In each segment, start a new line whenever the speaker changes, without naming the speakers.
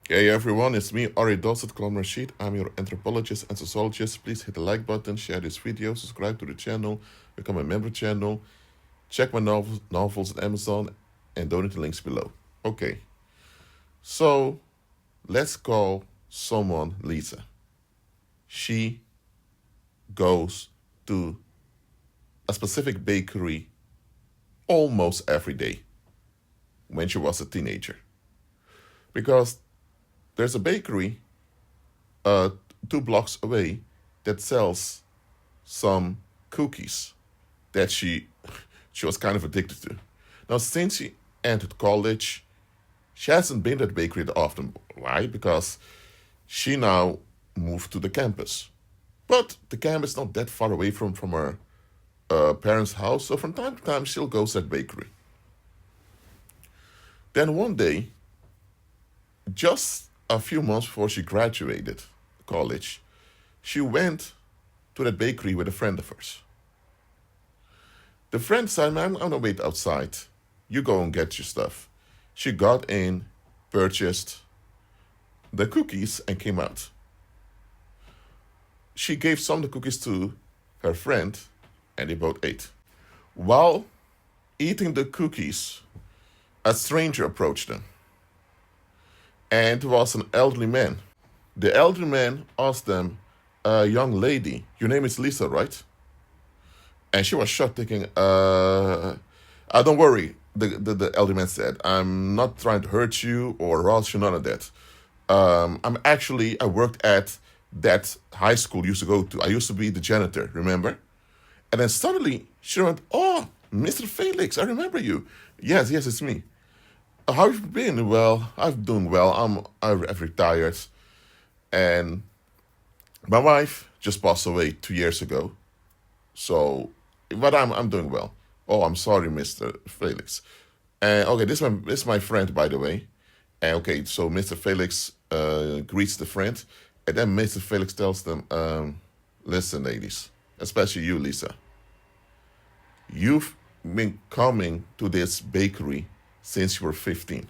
Hey everyone, it's me, Ari Dosset Kalam Rashid. I'm your anthropologist and sociologist. Please hit the like button, share this video, subscribe to the channel, become a member channel, check my novels at Amazon, and donate the links below. Okay, so let's call someone Lisa. She goes to a specific bakery almost every day when she was a teenager. Because there's a bakery 2 blocks away that sells some cookies that she was kind of addicted to. Now, since she entered college, she hasn't been to the bakery that often. Why? Because she now moved to the campus. But the campus is not that far away from her parents' house, so from time to time she'll go to that bakery. Then one day, just a few months before she graduated college, she went to that bakery with a friend of hers. The friend said, "Man, I'm gonna wait outside. You go and get your stuff." She got in, purchased the cookies, and came out. She gave some of the cookies to her friend, and they both ate. While eating the cookies, a stranger approached them, and it was an elderly man. The elderly man asked them, "Young lady, your name is Lisa, right?" And she was shocked, thinking, don't worry," the elderly man said. "I'm not trying to hurt you or rouse you, none of that. I worked at that high school you used to go to. I used to be the janitor, remember?" And then suddenly she went, "Oh, Mr. Felix, I remember you. Yes, it's me. How have you been?" "Well, I'm doing well. I've retired. And my wife just passed away 2 years ago. So, but I'm doing well." "Oh, I'm sorry, Mr. Felix. And okay, this is my friend, by the way." And okay, so Mr. Felix greets the friend, and then Mr. Felix tells them, "Listen, ladies, especially you, Lisa. You've been coming to this bakery since you were 15.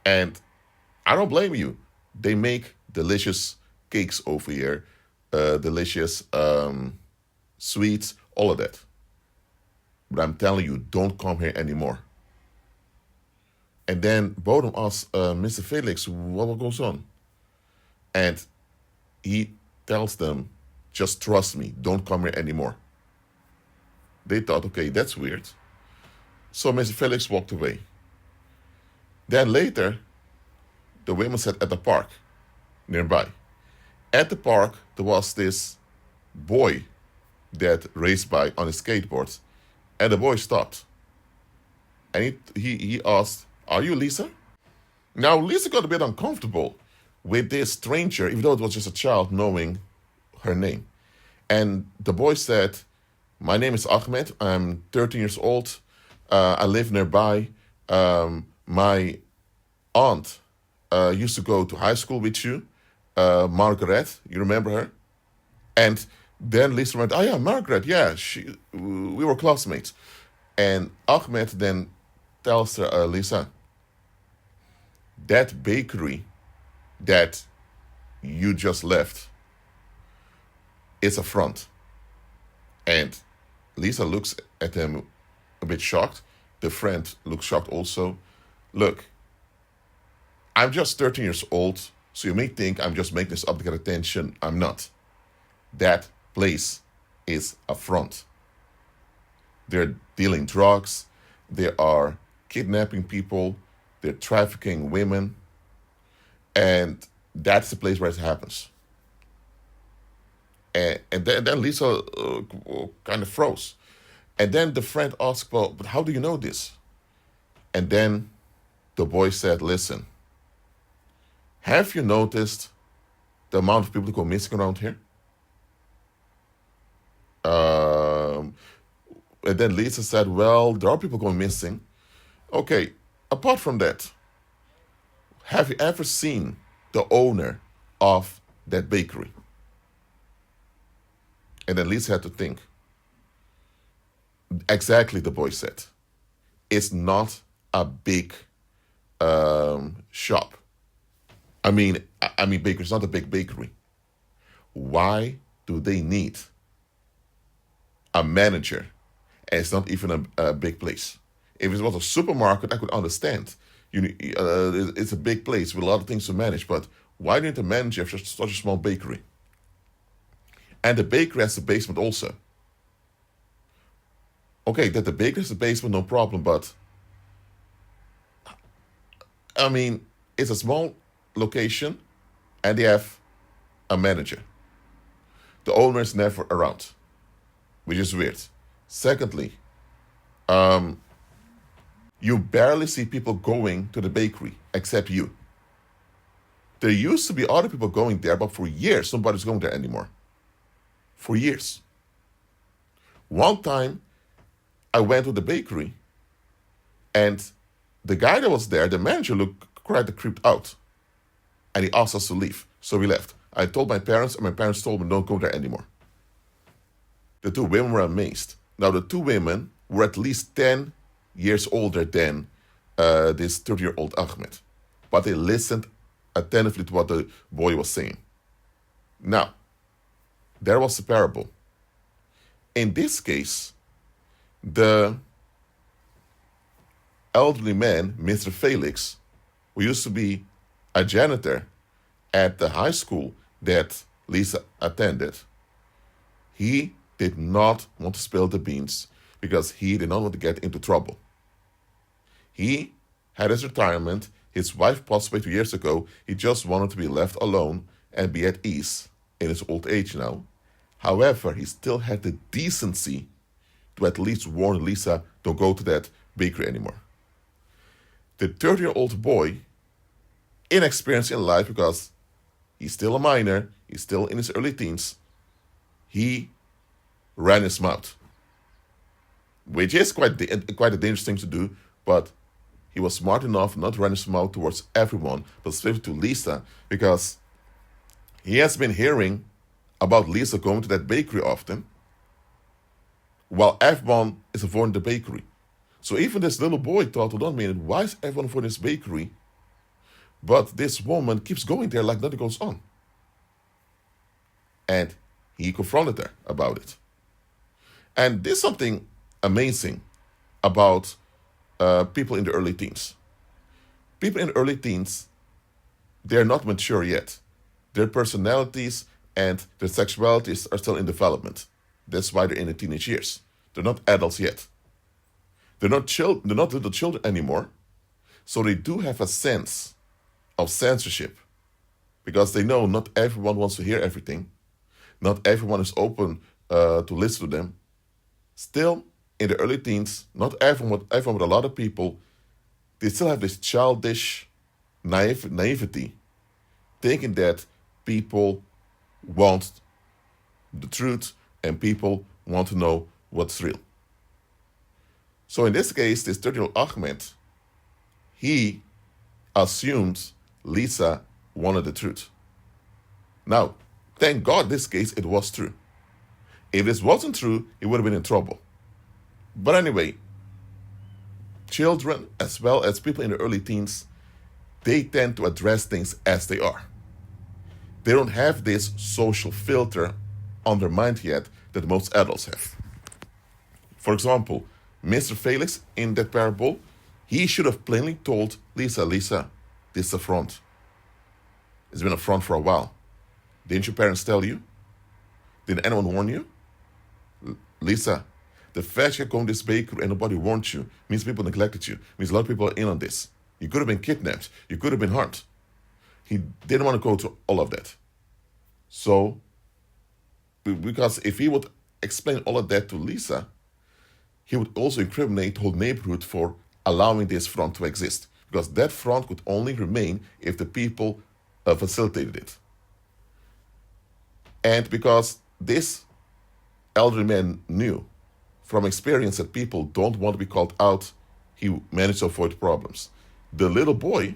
And I don't blame you. They make delicious cakes over here, delicious sweets, all of that. But I'm telling you, don't come here anymore." And then both of them ask Mr. Felix, what goes on? And he tells them, "Just trust me, don't come here anymore." They thought, okay, that's weird. So Mr. Felix walked away. Then later, the women sat at the park nearby. At the park, there was this boy that raced by on a skateboard. And the boy stopped. And he asked, "Are you Lisa?" Now, Lisa got a bit uncomfortable with this stranger, even though it was just a child, knowing her name. And the boy said, "My name is Ahmed. I'm 13 years old. I live nearby. My aunt used to go to high school with you. Margaret, you remember her?" And then Lisa went, "Oh yeah, Margaret, yeah, we were classmates." And Ahmed then tells her, "Lisa, that bakery that you just left is a front." And Lisa looks at him a bit shocked. The friend looks shocked also. "Look, I'm just 13 years old, so you may think I'm just making this up to get attention. I'm not. That place is a front. They're dealing drugs, they are kidnapping people, they're trafficking women, and that's the place where it happens." And then Lisa kind of froze. And then the friend asked, "Well, but how do you know this?" And then the boy said, "Listen, have you noticed the amount of people who go missing around here?" And then Lisa said, "Well, there are people going missing." "Okay, apart from that, have you ever seen the owner of that bakery?" And then Lisa had to think. Exactly, the boy said. It's not a big shop. I mean bakery. It's not a big bakery. Why do they need a manager? And it's not even a big place. If it was a supermarket, I could understand. It's a big place with a lot of things to manage, but why do you need a manager for such a small bakery? And the bakery has a basement also. Okay, that the bakery has a basement, no problem, but I mean, it's a small location and they have a manager. The owner is never around, which is weird. Secondly, you barely see people going to the bakery except you. There used to be other people going there, but for years, nobody's going there anymore. For years. One time, I went to the bakery, and the guy that was there, the manager, looked quite creeped out. And he asked us to leave, so we left. I told my parents, and my parents told me, don't go there anymore. The two women were amazed. Now, the two women were at least 10 years older than this 30-year-old Ahmed. But they listened attentively to what the boy was saying. Now, there was the parable. In this case, the elderly man, Mr. Felix, who used to be a janitor at the high school that Lisa attended, he did not want to spill the beans because he did not want to get into trouble. He had his retirement. His wife passed away 2 years ago. He just wanted to be left alone and be at ease in his old age now. However, he still had the decency to at least warn Lisa, don't go to that bakery anymore. The 30-year-old boy, inexperienced in life because he's still a minor, he's still in his early teens, he ran his mouth. Which is quite a dangerous thing to do, but he was smart enough not to run his mouth towards everyone, but specifically to Lisa, because he has been hearing about Lisa going to that bakery often, while everyone is avoiding the bakery. So even this little boy thought, hold on a minute, why is everyone avoiding this bakery? But this woman keeps going there like nothing goes on. And he confronted her about it. And there's something amazing about people in the early teens. People in the early teens, they're not mature yet. Their personalities and their sexualities are still in development. That's why they're in the teenage years. They're not adults yet. They're not little children anymore. So they do have a sense of censorship because they know not everyone wants to hear everything. Not everyone is open to listen to them. Still, in the early teens, not everyone, but a lot of people, they still have this childish naivety, thinking that people want the truth and people want to know what's real. So in this case, this 30-year-old Ahmed, he assumed Lisa wanted the truth. Now, thank God this case, it was true. If this wasn't true, he would have been in trouble. But anyway, children as well as people in the early teens, they tend to address things as they are. They don't have this social filter on their mind yet that most adults have. For example, Mr. Felix in that parable, he should have plainly told Lisa, this is a front. It's been a front for a while. Didn't your parents tell you? Did anyone warn you? Lisa, the fact you're going to this bakery and nobody warned you means people neglected you, means a lot of people are in on this. You could have been kidnapped. You could have been harmed. He didn't want to go to all of that. So, because if he would explain all of that to Lisa, he would also incriminate the whole neighborhood for allowing this front to exist. Because that front could only remain if the people facilitated it. And because this elderly man knew from experience that people don't want to be called out, he managed to avoid problems. The little boy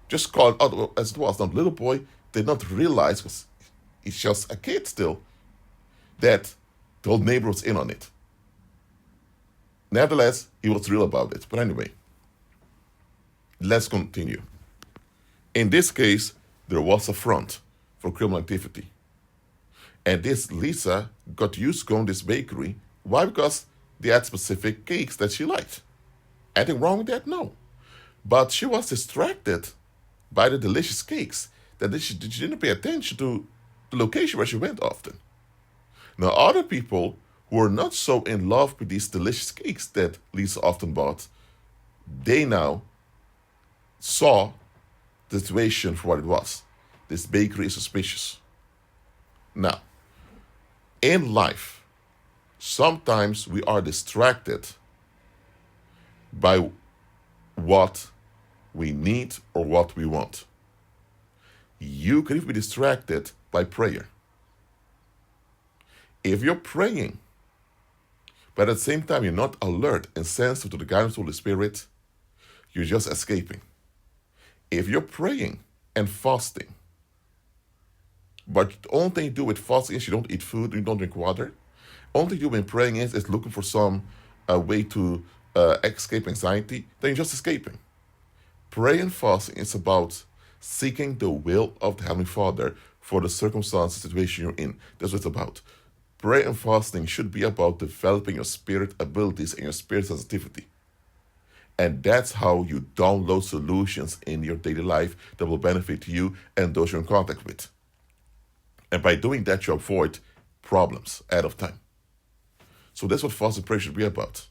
just called out as it was. Now, the little boy did not realize, because he's just a kid still, that the whole neighbor was in on it. Nevertheless, he was real about it. But anyway, Let's continue. In this case, there was a front for criminal activity. And this Lisa got used to going to this bakery. Why? Because they had specific cakes that she liked. Anything wrong with that? No. But she was distracted by the delicious cakes that she didn't pay attention to the location where she went often. Now, other people who were not so in love with these delicious cakes that Lisa often bought, they now saw the situation for what it was. This bakery is suspicious. Now, in life, sometimes we are distracted by what we need or what we want. You can even be distracted by prayer. If you're praying, but at the same time you're not alert and sensitive to the guidance of the Holy Spirit, you're just escaping. If you're praying and fasting, but the only thing you do with fasting is you don't eat food, you don't drink water, only thing you do when praying is looking for some way to escape anxiety, then you're just escaping. Prayer and fasting is about seeking the will of the Heavenly Father for the circumstance, situation you're in. That's what it's about. Prayer and fasting should be about developing your spirit abilities and your spirit sensitivity. And that's how you download solutions in your daily life that will benefit you and those you're in contact with. And by doing that, you avoid problems ahead of time. So that's what fasting prayer should be about.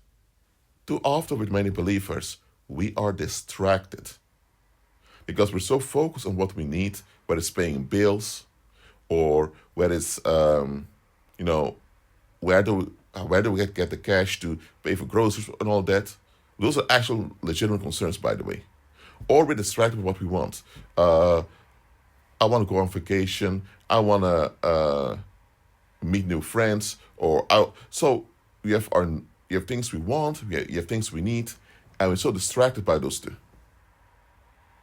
Too often with many believers, we are distracted because we're so focused on what we need, whether it's paying bills or whether it's, where do we get the cash to pay for groceries and all that. Those are actual legitimate concerns, by the way. Or we're distracted with what we want. I want to go on vacation. I want to meet new friends. So you have things we want. You have things we need, and we're so distracted by those two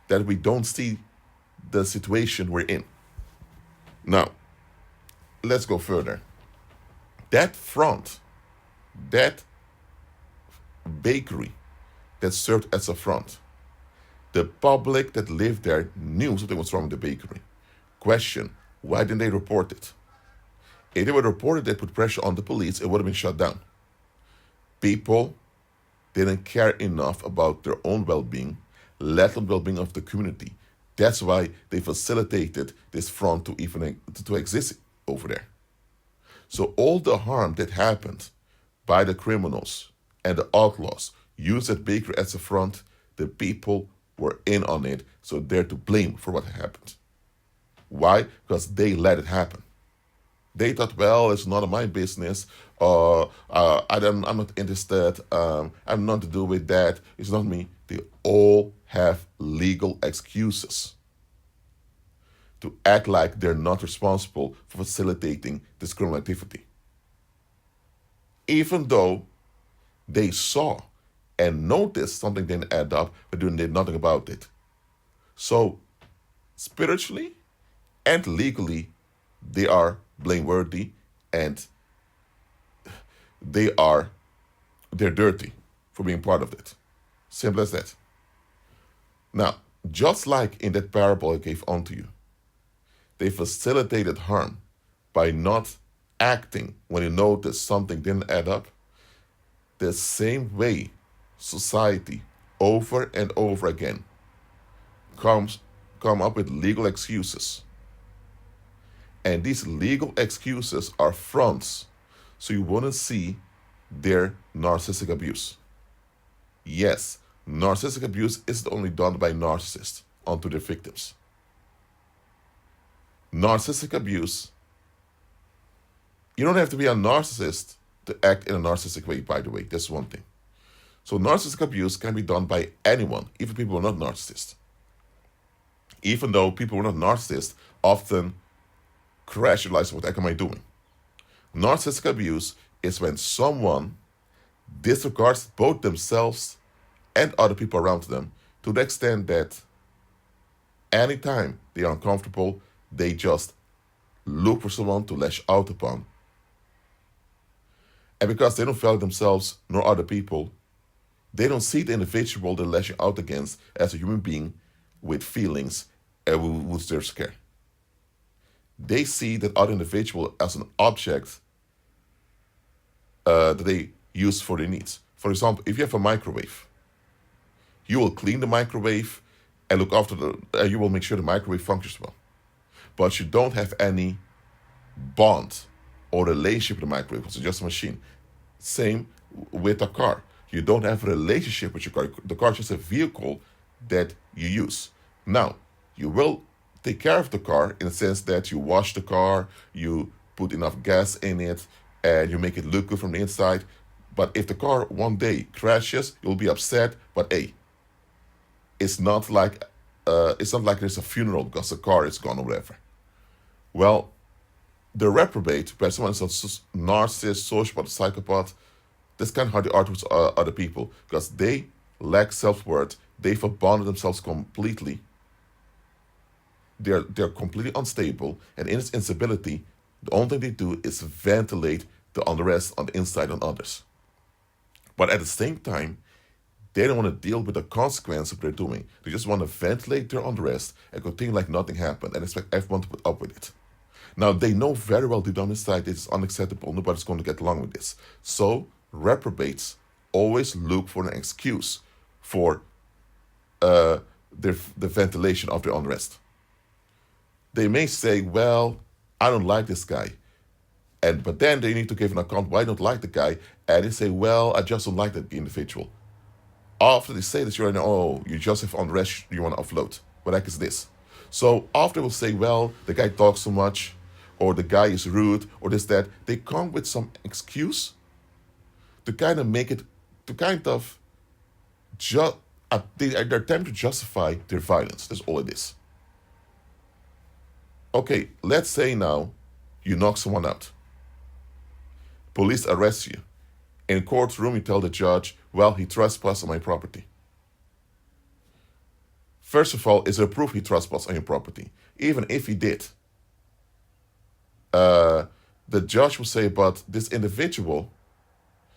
that we don't see the situation we're in. Now, let's go further. That front, that bakery that served as a front, the public that lived there knew something was wrong with the bakery. Question, why didn't they report it? If they would have reported, they put pressure on the police, it would have been shut down. People didn't care enough about their own well-being, let alone well-being of the community. That's why they facilitated this front to even to exist over there. So all the harm that happened by the criminals and the outlaws used that bakery as a front, the people were in on it, so they're to blame for what happened. Why? Because they let it happen. They thought, well, it's none of my business. I'm not interested. I'm not to do with that. It's not me. They all have legal excuses to act like they're not responsible for facilitating this criminal activity. Even though they saw and noticed something didn't add up, but did nothing about it. So, spiritually and legally, they are blameworthy and they're dirty for being part of it. Simple as that. Now, just like in that parable I gave unto you, they facilitated harm by not acting when you notice something didn't add up. The same way society over and over again come up with legal excuses. And these legal excuses are fronts so you wouldn't see their narcissistic abuse. Yes, narcissistic abuse isn't only done by narcissists onto their victims. Narcissistic abuse, you don't have to be a narcissist to act in a narcissistic way, by the way. That's one thing. So narcissistic abuse can be done by anyone, even people who are not narcissists. Even though people who are not narcissists often crash your life, what the heck am I doing? Narcissistic abuse is when someone disregards both themselves and other people around them to the extent that anytime they are uncomfortable, they just look for someone to lash out upon. And because they don't value themselves nor other people, They don't see the individual they're lashing out against as a human being with feelings and who deserves care. They see that other individual as an object that they use for their needs. For example, if you have a microwave, you will clean the microwave and look after you will make sure the microwave functions well. But you don't have any bond or relationship with the microwave. It's just a machine. Same with a car. You don't have a relationship with your car. The car is just a vehicle that you use. Now, you will take care of the car in the sense that you wash the car, you put enough gas in it, and you make it look good from the inside. But if the car one day crashes, you'll be upset. But hey, it's not like there's a funeral because the car is gone or whatever. Well, the reprobate, where someone is a narcissist, sociopath, psychopath, that's kind of how they are towards other people because they lack self-worth. They've abandoned themselves completely. They're completely unstable, and in this instability, the only thing they do is ventilate the unrest on the inside on others. But at the same time, they don't want to deal with the consequence of what they're doing. They just want to ventilate their unrest and continue like nothing happened and expect everyone to put up with it. Now, they know very well deep down inside this is unacceptable. Nobody's going to get along with this. So, reprobates always look for an excuse for the ventilation of their unrest. They may say, well, I don't like this guy. But then they need to give an account why I don't like the guy. And they say, well, I just don't like that individual. After they say this, you're like, oh, you just have unrest you want to offload. What the heck is this? So after they will say, well, the guy talks too much, or the guy is rude, or this, that, they come with some excuse to kind of make it, to kind of, they're attempting to justify their violence. That's all it is. Okay, let's say now you knock someone out. Police arrest you. In courtroom, you tell the judge, well, he trespassed on my property. First of all, is there proof he trespassed on your property? Even if he did, the judge will say, but this individual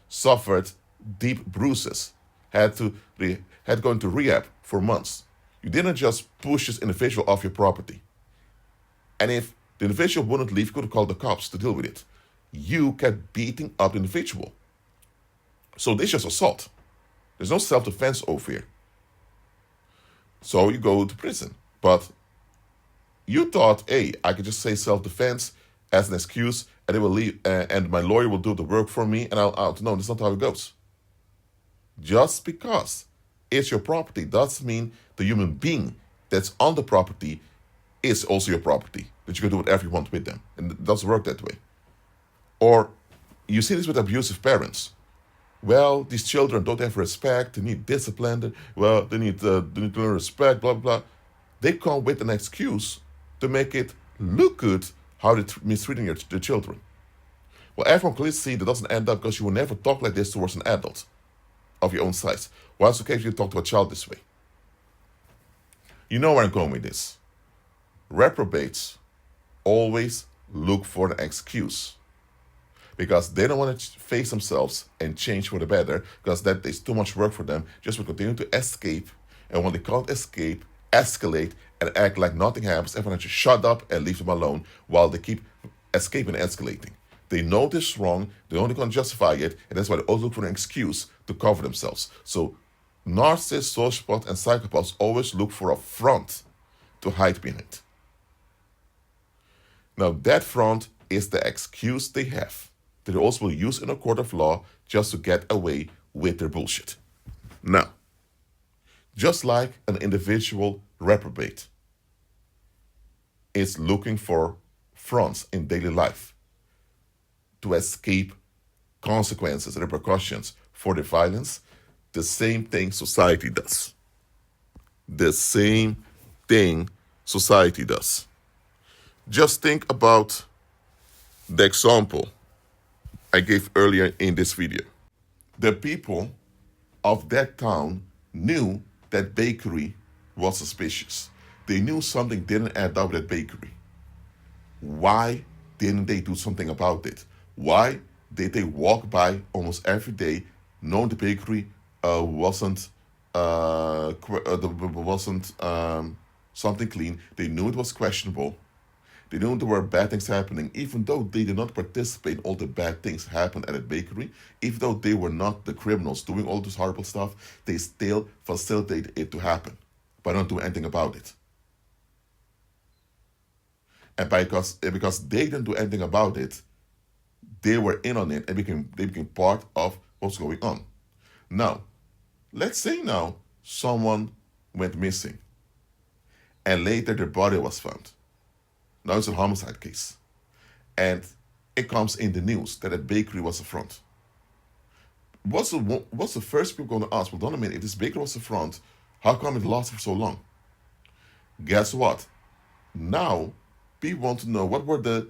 suffered deep bruises, had gone to rehab for months. You didn't just push this individual off your property. And if the individual wouldn't leave, you could have called the cops to deal with it. You kept beating up the individual. So this is just assault. There's no self-defense over here. So you go to prison. But you thought, hey, I could just say self-defense as an excuse and it will leave, and my lawyer will do the work for me and I'll out. No, that's not how it goes. Just because it's your property doesn't mean the human being that's on the property is also your property, that you can do whatever you want with them. And it doesn't work that way. Or you see this with abusive parents. Well, these children don't have respect, they need discipline, well, they need to learn respect, blah, blah, blah. They come with an excuse to make it look good how they're mistreating the children. Well, everyone clearly see that doesn't end up because you will never talk like this towards an adult of your own size. Well, it's okay if you talk to a child this way. You know where I'm going with this. Reprobates always look for an excuse because they don't want to face themselves and change for the better because that is too much work for them. Just will continue to escape, and when they can't escape, escalate and act like nothing happens. Everyone has to shut up and leave them alone while they keep escaping and escalating. They know this is wrong, they're only going to justify it, and that's why they always look for an excuse to cover themselves. So narcissists, sociopaths, and psychopaths always look for a front to hide behind. Now that front is the excuse they have that they also will use in a court of law just to get away with their bullshit. Now, just like an individual reprobate is looking for fronts in daily life to escape consequences and repercussions for their violence, the same thing society does. The same thing society does. Just think about the example I gave earlier in this video. The people of that town knew that bakery was suspicious. They knew something didn't add up with that bakery. Why didn't they do something about it? Why did they walk by almost every day, knowing the bakery wasn't wasn't something clean. They knew it was questionable. They knew there were bad things happening, even though they did not participate in all the bad things happened at a bakery. Even though they were not the criminals doing all this horrible stuff, they still facilitated it to happen by not doing anything about it. And because they didn't do anything about it, they were in on it and they became part of what's going on. Now, let's say now someone went missing and later their body was found. Now it's a homicide case. And it comes in the news that a bakery was a front. What's the first people going to ask? Well, don't a minute, if this bakery was a front, how come it lasted for so long? Guess what? Now people want to know what were the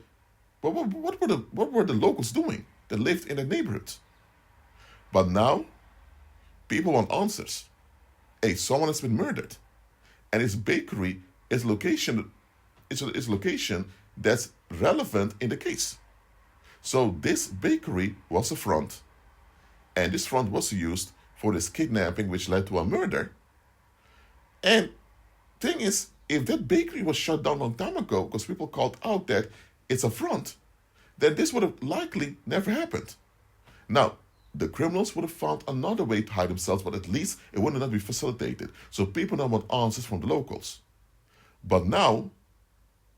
locals doing that lived in the neighborhood. But now people want answers. Hey, someone has been murdered, and his bakery is location. It's a location that's relevant in the case. So this bakery was a front, and this front was used for this kidnapping, which led to a murder. And thing is, if that bakery was shut down a long time ago because people called out that it's a front, then this would have likely never happened. Now, the criminals would have found another way to hide themselves, but at least it would not be facilitated. So people now want answers from the locals. But now,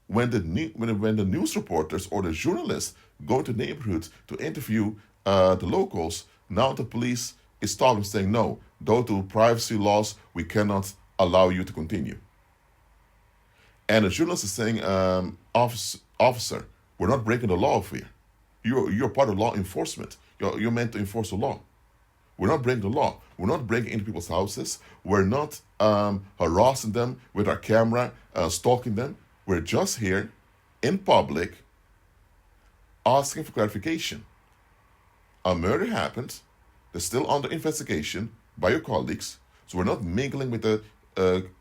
when the news reporters or the journalists go to neighborhoods to interview the locals, now the police is stopping, saying, no, due to privacy laws, we cannot allow you to continue. And the journalist is saying, officer, we're not breaking the law over here. You're part of law enforcement. You're meant to enforce the law. We're not breaking the law. We're not breaking into people's houses. We're not harassing them with our camera, stalking them. We're just here in public asking for clarification. A murder happened. They're still under investigation by your colleagues. So we're not mingling with the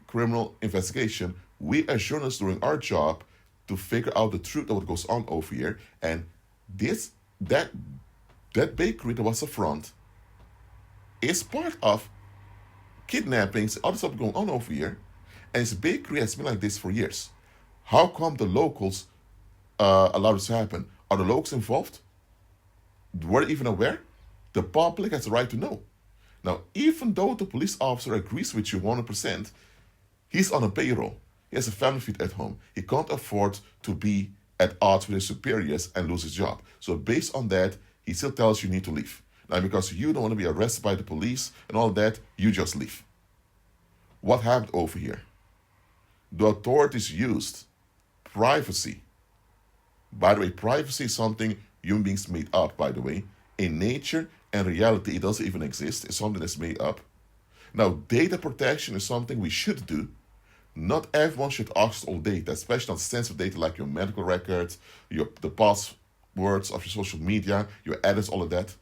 criminal investigation. We as journalists doing our job to figure out the truth of what goes on over here. And that bakery that was a front is part of kidnappings, other stuff going on over here. And this bakery has been like this for years. How come the locals allowed this to happen? Are the locals involved? Were they even aware? The public has the right to know. Now, even though the police officer agrees with you 100%, he's on a payroll. He has a family feed at home. He can't afford to be at odds with his superiors and lose his job. So based on that, he still tells you need to leave. Now, because you don't want to be arrested by the police and all that, you just leave. What happened over here? The authorities used privacy. By the way, privacy is something human beings made up, by the way. In nature and reality, it doesn't even exist. It's something that's made up. Now, data protection is something we should do. Not everyone should access all data, especially not sensitive data like your medical records, the passwords of your social media, your address, all of that.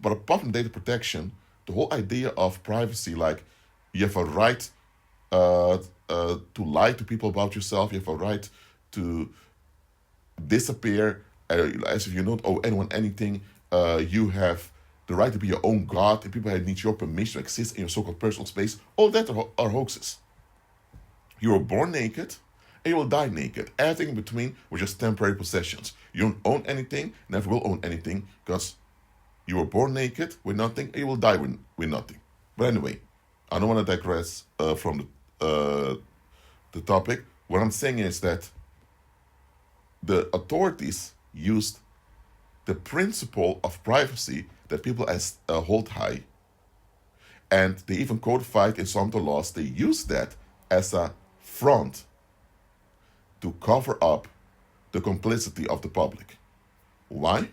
But apart from data protection, the whole idea of privacy, like you have a right to lie to people about yourself, you have a right to disappear as if you don't owe anyone anything, you have the right to be your own God, and people need your permission to exist in your so-called personal space. All that are hoaxes. You were born naked, and you will die naked. Everything in between were just temporary possessions. You don't own anything, never will own anything, because you were born naked with nothing, and you will die with nothing. But anyway, I don't want to digress from the topic. What I'm saying is that the authorities used the principle of privacy that people hold high, and they even codified in some of the laws. They use that as a front to cover up the complicity of the public. Why?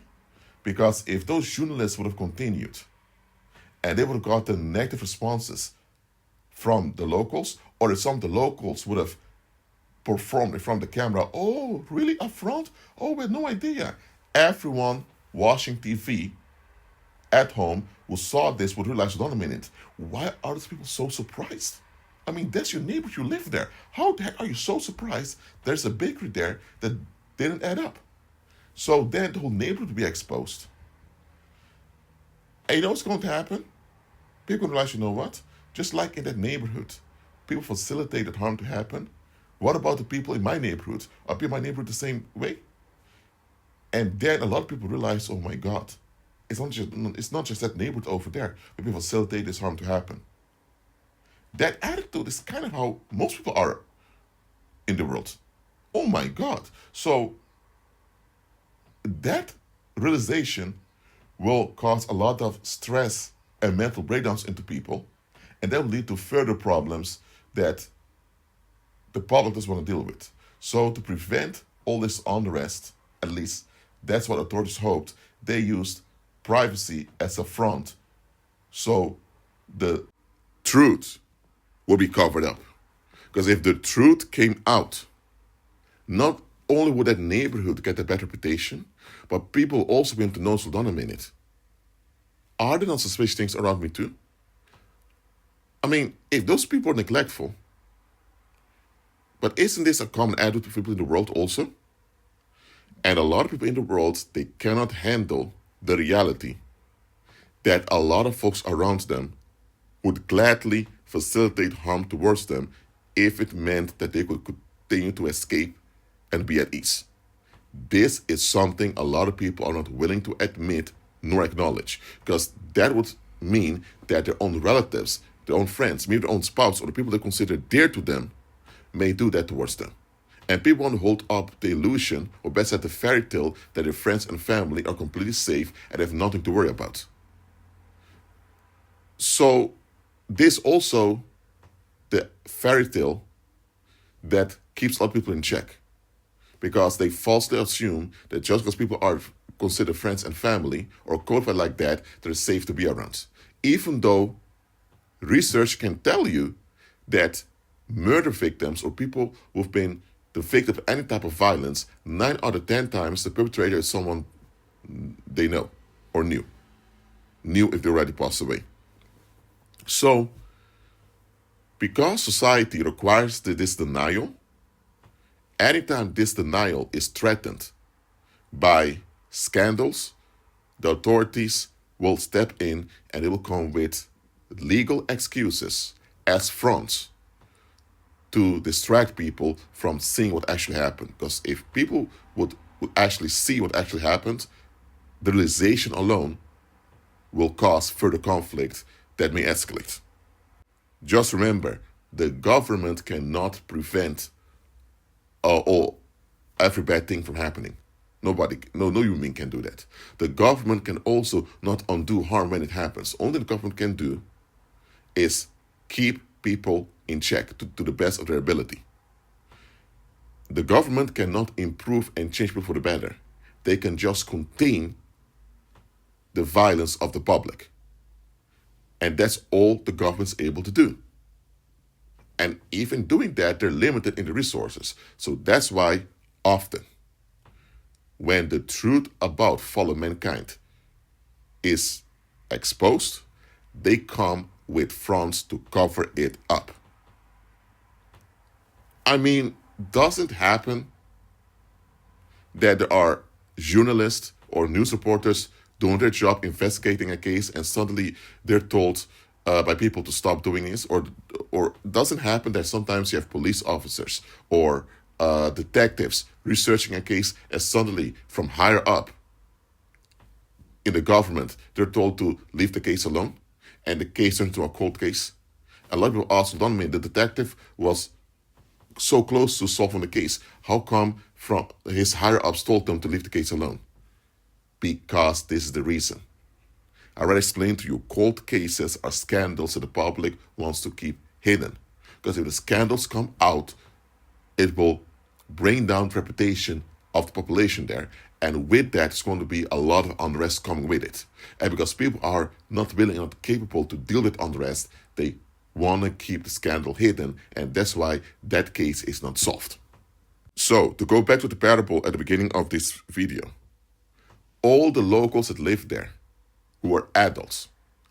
Because if those journalists would have continued and they would have gotten negative responses from the locals, or if some of the locals would have performed in front of the camera, oh, really, a front? Oh, we had no idea. Everyone watching TV at home who saw this would realize, hold on a minute, why are these people so surprised? I mean, that's your neighbor, you live there. How the heck are you so surprised there's a bakery there that didn't add up? So then the whole neighborhood would be exposed. And you know what's going to happen? People realize, you know what? Just like in that neighborhood, people facilitated harm to happen. What about the people in my neighborhood? Are people in my neighborhood the same way? And then a lot of people realize, oh my God, it's not just that neighborhood over there, but people facilitate this harm to happen. That attitude is kind of how most people are in the world. Oh my God. So that realization will cause a lot of stress and mental breakdowns into people, and that will lead to further problems that the public doesn't want to deal with. So to prevent all this unrest, at least that's what authorities hoped, they used privacy as a front. So the truth will be covered up. Because if the truth came out, not only would that neighborhood get a better reputation, but people also begin to know, so hold on a minute. Are there not suspicious things around me too? I mean, if those people are neglectful, but isn't this a common attitude for people in the world also? And a lot of people in the world, they cannot handle the reality that a lot of folks around them would gladly facilitate harm towards them if it meant that they could continue to escape and be at ease. This is something a lot of people are not willing to admit nor acknowledge, because that would mean that their own relatives, their own friends, maybe their own spouse, or the people they consider dear to them may do that towards them. And people want to hold up the illusion, or best said the fairy tale, that their friends and family are completely safe and have nothing to worry about. So this also the fairy tale that keeps a lot of people in check, because they falsely assume that just because people are considered friends and family or qualified like that, they're safe to be around. Even though research can tell you that murder victims or people who've been the victim of any type of violence, 9 out of 10 times the perpetrator is someone they know or knew if they already passed away. So, because society requires this denial, anytime this denial is threatened by scandals, the authorities will step in and they will come with legal excuses as fronts to distract people from seeing what actually happened. Because if people would actually see what actually happened, the realization alone will cause further conflict that may escalate. Just remember, the government cannot prevent all every bad thing from happening. No human being can do that. The government can also not undo harm when it happens. Only the government can do is keep people in check to the best of their ability. The government cannot improve and change people for the better. They can just contain the violence of the public. And that's all the government's able to do. And even doing that, they're limited in the resources. So that's why often, when the truth about fallen mankind is exposed, they come with fronts to cover it up. I mean, does it happen that there are journalists or news reporters doing their job investigating a case and suddenly they're told by people to stop doing this? Or does it happen that sometimes you have police officers or detectives researching a case and suddenly from higher up in the government, they're told to leave the case alone and the case turns into a cold case? A lot of people ask, don't mean the detective was so close to solving the case. How come from his higher ups told them to leave the case alone? Because this is the reason. I already explained to you, cold cases are scandals that the public wants to keep hidden. Because if the scandals come out, it will bring down the reputation of the population there. And with that, it's going to be a lot of unrest coming with it. And because people are not willing and not capable to deal with unrest, they want to keep the scandal hidden. And that's why that case is not solved. So, to go back to the parable at the beginning of this video, all the locals that lived there, who were adults,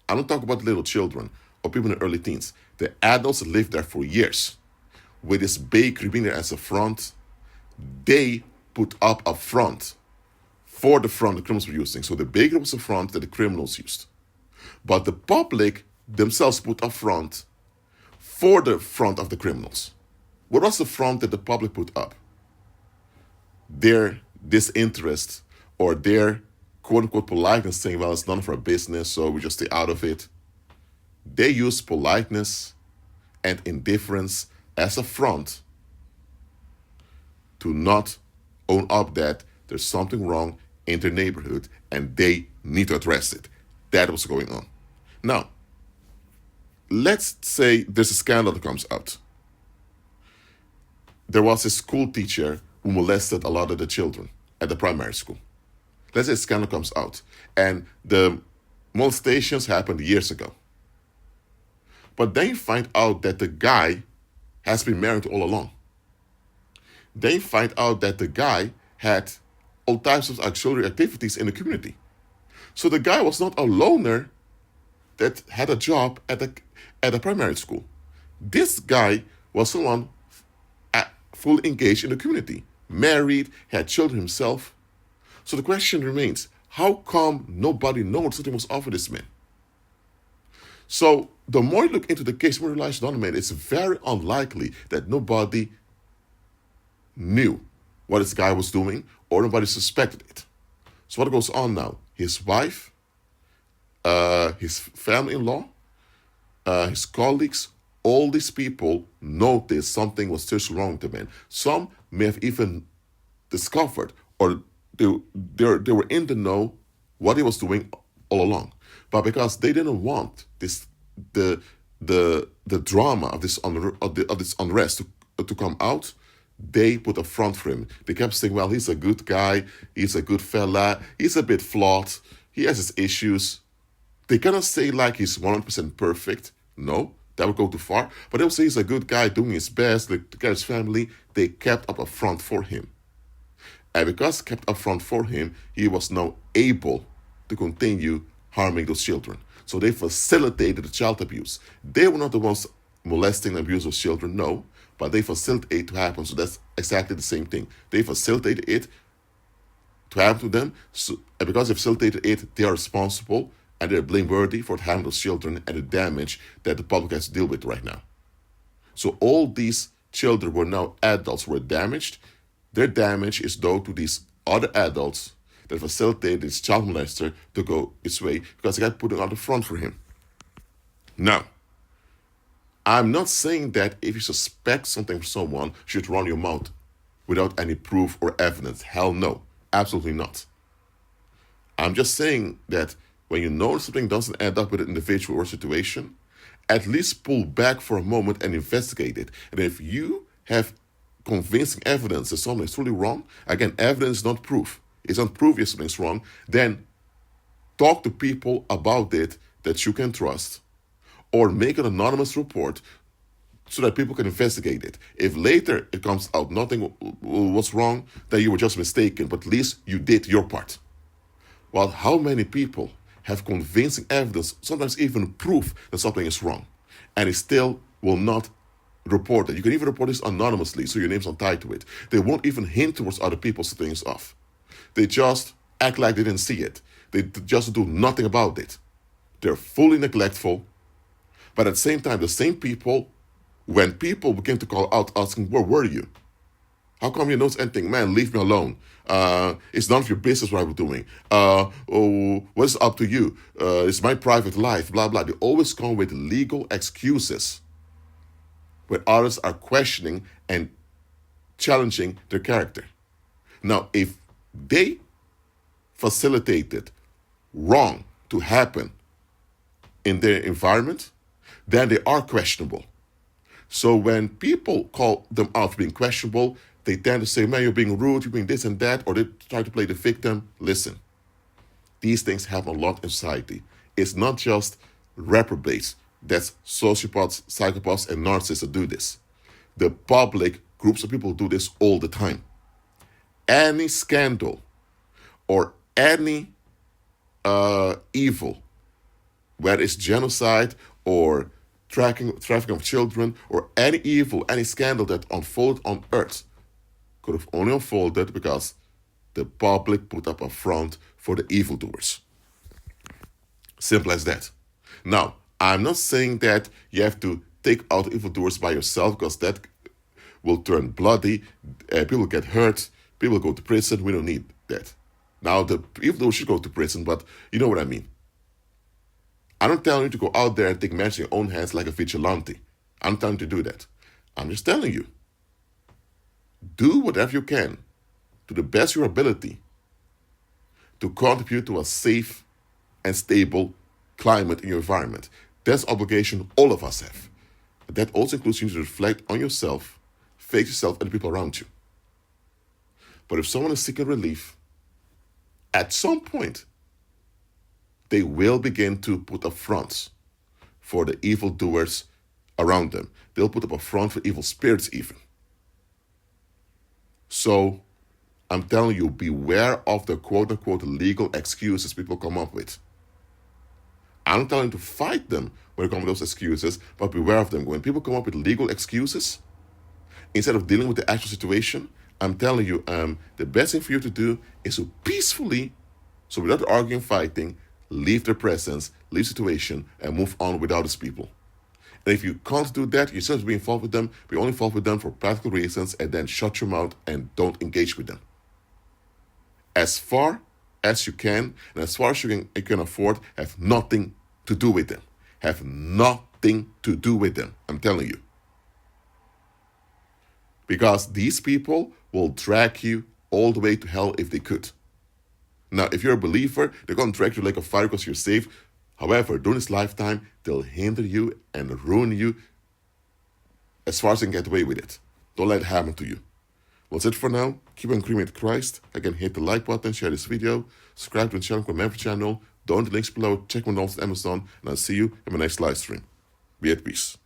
I don't talk about little children or people in the early teens, the adults that lived there for years, with this bakery being there as a front, they put up a front for the front the criminals were using. So the bakery was a front that the criminals used. But the public themselves put up front for the front of the criminals. What was the front that the public put up? Their disinterest or their quote-unquote politeness, saying, well, it's none of our business, so we just stay out of it. They use politeness and indifference as a front to not own up that there's something wrong in their neighborhood and they need to address it. That was going on. Now, let's say there's a scandal that comes out. There was a school teacher who molested a lot of the children at the primary school. Let's say a scandal comes out, and the molestations happened years ago. But then you find out that the guy has been married all along. Then you find out that the guy had all types of auxiliary activities in the community. So the guy was not a loner that had a job at a primary school. This guy was someone fully engaged in the community, married, had children himself. So the question remains, how come nobody knows something was off with this man? So the more you look into the case, the more you realize, it's very unlikely that nobody knew what this guy was doing or nobody suspected it. So what goes on now? His wife, his family-in-law, his colleagues, all these people noticed something was seriously wrong with the man. Some may have even discovered or they were in the know what he was doing all along. But because they didn't want the drama of this unrest to come out, they put a front for him. They kept saying, well, he's a good guy, he's a good fella, he's a bit flawed, he has his issues. They cannot say like he's 100% perfect. No, that would go too far. But they'll say he's a good guy doing his best to get his family. They kept up a front for him. And because kept up front for him, he was now able to continue harming those children. So they facilitated the child abuse. They were not the ones molesting and abusing those children, no, but they facilitated it to happen. So that's exactly the same thing. They facilitated it to happen to them. So, and because they facilitated it, they are responsible and they're blameworthy for harming those children and the damage that the public has to deal with right now. So all these children were now adults were damaged. Their damage is due to these other adults that facilitated this child molester to go its way because they got put on the front for him. Now, I'm not saying that if you suspect something from someone, you should run your mouth without any proof or evidence. Hell no, absolutely not. I'm just saying that when you know something doesn't end up with an individual or situation, at least pull back for a moment and investigate it. And if you have convincing evidence that something is truly wrong, again, evidence is not proof. It's not proof if something's wrong, then talk to people about it that you can trust. Or make an anonymous report so that people can investigate it. If later it comes out nothing was wrong, then you were just mistaken, but at least you did your part. Well, how many people have convincing evidence, sometimes even proof that something is wrong, and it still will not report it? You can even report this anonymously, so your name's not tied to it. They won't even hint towards other people something is off. They just act like they didn't see it. They just do nothing about it. They're fully neglectful. But at the same time, the same people, when people begin to call out asking, where were you? How come you notice anything? Man, leave me alone. It's none of your business what I'm doing. What's up to you? It's my private life, blah, blah. They always come with legal excuses where others are questioning and challenging their character. Now, if they facilitated wrong to happen in their environment, then they are questionable. So when people call them out for being questionable, they tend to say, man, you're being rude, you're being this and that, or they try to play the victim. Listen, these things happen a lot in society. It's not just reprobates, that's sociopaths, psychopaths, and narcissists that do this. The public, groups of people do this all the time. Any scandal or any evil, whether it's genocide or trafficking of children, or any evil, any scandal that unfolded on earth could have only unfolded because the public put up a front for the evildoers. Simple as that. Now, I'm not saying that you have to take out evildoers by yourself, because that will turn bloody. People get hurt. People go to prison. We don't need that. Now, the evildoers should go to prison, but you know what I mean. I'm not telling you to go out there and take matters in your own hands like a vigilante. I'm not telling you to do that. I'm just telling you, do whatever you can to the best of your ability to contribute to a safe and stable climate in your environment. That's an obligation all of us have. But that also includes you to reflect on yourself, face yourself and the people around you. But if someone is seeking relief, at some point, they will begin to put up fronts for the evildoers around them. They'll put up a front for evil spirits even. So, I'm telling you, beware of the quote-unquote legal excuses people come up with. I'm not telling you to fight them when it comes to those excuses, but beware of them. When people come up with legal excuses, instead of dealing with the actual situation, I'm telling you, the best thing for you to do is to peacefully, so without arguing, fighting, leave their presence, leave the situation, and move on without these people. And if you can't do that, you still have to be involved with them, be only involved with them for practical reasons, and then shut your mouth and don't engage with them. As far as you can, and as far as you can afford, have nothing to do with them. Have nothing to do with them, I'm telling you. Because these people will drag you all the way to hell if they could. Now, if you're a believer, they're going to drag you like a fire because you're safe. However, during this lifetime, they'll hinder you and ruin you as far as they can get away with it. Don't let it happen to you. Well, that's it for now. Keep on agreeing with Christ. Again, hit the like button, share this video, subscribe to the channel, member channel, download the links below, check my notes on Amazon, and I'll see you in my next live stream. Be at peace.